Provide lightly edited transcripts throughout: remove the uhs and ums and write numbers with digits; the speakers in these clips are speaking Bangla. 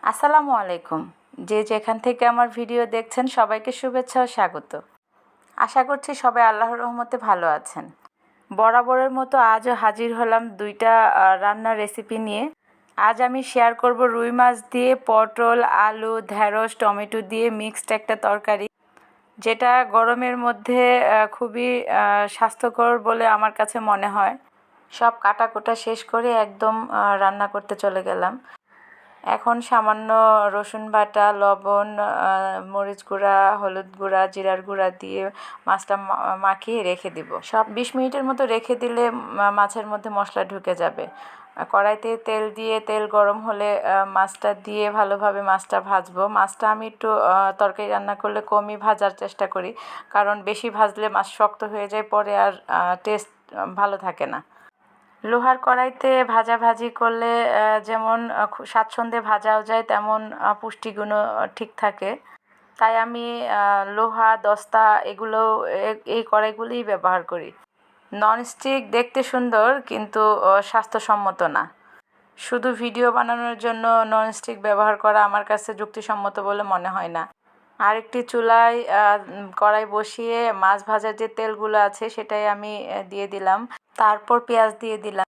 আসসালামু আলাইকুম। যে যেখান থেকে আমার ভিডিও দেখছেন সবাইকে শুভেচ্ছা ও স্বাগত। আশা করছি সবাই আল্লাহর রহমতে ভালো আছেন। বরাবরের মতো আজও হাজির হলাম দুইটা রান্নার রেসিপি নিয়ে। আজ আমি শেয়ার করব রুই মাছ দিয়ে পটল, আলু, ঢেঁড়স, টমেটো দিয়ে মিক্সড একটা তরকারি, যেটা গরমের মধ্যে খুবই স্বাস্থ্যকর বলে আমার কাছে মনে হয়। সব কাটাকুটা শেষ করে একদম রান্না করতে চলে গেলাম। এখন সামান্য রসুন বাটা, লবণ, মরিচ গুঁড়া, হলুদ গুঁড়া, জিরার গুঁড়া দিয়ে মাছটা মাখিয়ে রেখে দিব। সব 20 মিনিটের মতো রেখে দিলে মাছের মধ্যে মশলা ঢুকে যাবে। কড়াইতে তেল দিয়ে তেল গরম হলে মাছটা দিয়ে ভালোভাবে মাছটা ভাজবো। মাছটা আমি একটু তরকারি রান্না করলে কমই ভাজার চেষ্টা করি, কারণ বেশি ভাজলে মাছ শক্ত হয়ে যায়, পরে আর টেস্ট ভালো থাকে না। লোহার কড়াইতে ভাজাভাজি করলে যেমন স্বাচ্ছন্দ্যে ভাজাও যায়, তেমন পুষ্টিগুণও ঠিক থাকে। তাই আমি লোহা, দস্তা এগুলো এই কড়াইগুলিই ব্যবহার করি। ননস্টিক দেখতে সুন্দর, কিন্তু স্বাস্থ্যসম্মত না। শুধু ভিডিও বানানোর জন্য ননস্টিক ব্যবহার করা আমার কাছে যুক্তিসম্মত বলে মনে হয় না। আরেকটি চুলায় কড়াই বসিয়ে মাছ ভাজার যে তেলগুলো আছে সেটাই আমি দিয়ে দিলাম। তারপর পেঁয়াজ দিয়ে দিলাম।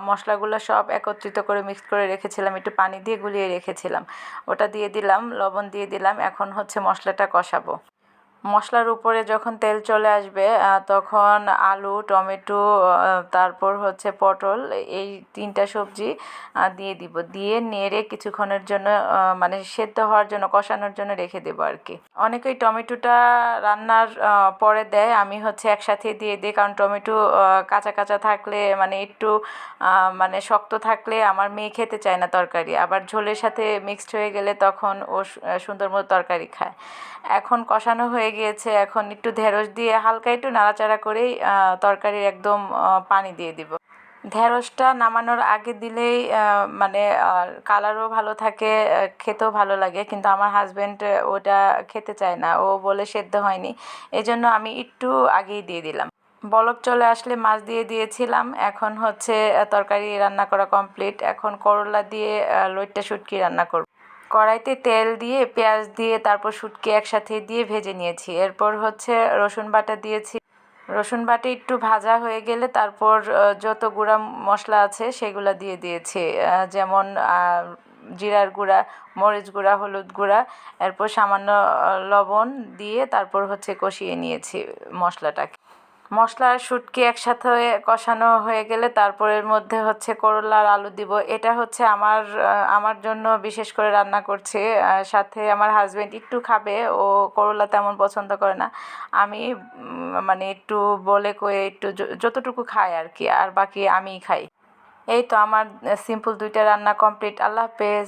মশলাগুলো সব একত্রিত করে মিক্স করে রেখেছিলাম, একটু পানি দিয়ে গুলিয়ে রেখেছিলাম, ওটা দিয়ে দিলাম, লবণ দিয়ে দিলাম। এখন হচ্ছে মশলাটা কষাবো। মশলার উপরে যখন তেল চলে আসবে তখন আলু, টমেটো, তারপর হচ্ছে পটল, এই 3টা সবজি দিয়ে দিব। দিয়ে নেড়ে কিছুক্ষণের জন্য মানে সেদ্ধ হওয়ার জন্য, কষানোর জন্য রেখে দেবো আর কি। অনেকেই টমেটোটা রান্নার পরে দেয়, আমি হচ্ছে একসাথে দিয়ে দিই, কারণ টমেটো কাঁচা কাঁচা থাকলে মানে একটু মানে শক্ত থাকলে আমার মেয়ে খেতে চায় না তরকারি, আবার ঝোলের সাথে মিক্সড হয়ে গেলে তখন ও সুন্দর মতো তরকারি খায়। এখন কষানো হয়ে গিয়েছে, এখন একটু ঢেঁড়স দিয়ে হালকা একটু নাড়াচাড়া করেই তরকারির একদম পানি দিয়ে দিব। ঢেঁড়সটা নামানোর আগে দিলেই মানে কালারও ভালো থাকে, খেতেও ভালো লাগে, কিন্তু আমার হাজব্যান্ড ওটা খেতে চায় না, ও বলে সেদ্ধ হয়নি। এজন্য আমি একটু আগেই দিয়ে দিলাম। বলক চলে আসলে মাছ দিয়ে দিয়েছিলাম। এখন হচ্ছে তরকারি রান্না করা কমপ্লিট। এখন করলা দিয়ে লইট্টা শুটকি রান্না করব। কড়াইতে তেল দিয়ে পেঁয়াজ দিয়ে তারপর শুটকি একসাথে দিয়ে ভেজে নিয়েছি। এরপর হচ্ছে রসুন বাটা দিয়েছি। রসুন বাটা একটু ভাজা হয়ে গেলে তারপর যত গুঁড়া মশলা আছে সেগুলো দিয়ে দিয়েছি, যেমন জিরার গুঁড়া, মরিচ গুঁড়া, হলুদ গুঁড়া, এরপর সামান্য লবণ দিয়ে তারপর হচ্ছে কষিয়ে নিয়েছি মশলাটাকে। মশলা আর শুটকি একসাথে কষানো হয়ে গেলে তারপরের মধ্যে হচ্ছে করলা আর আলু দিব। এটা হচ্ছে আমার জন্য বিশেষ করে রান্না করছি, সাথে আমার হাজব্যান্ড একটু খাবে, ও করলা তেমন পছন্দ করে না। আমি মানে একটু বলে কয়ে একটু যতটুকু খাই আর কি, আর বাকি আমিই খাই। এই তো আমার সিম্পল 2টা রান্না কমপ্লিট। আল্লাহ হাফেজ।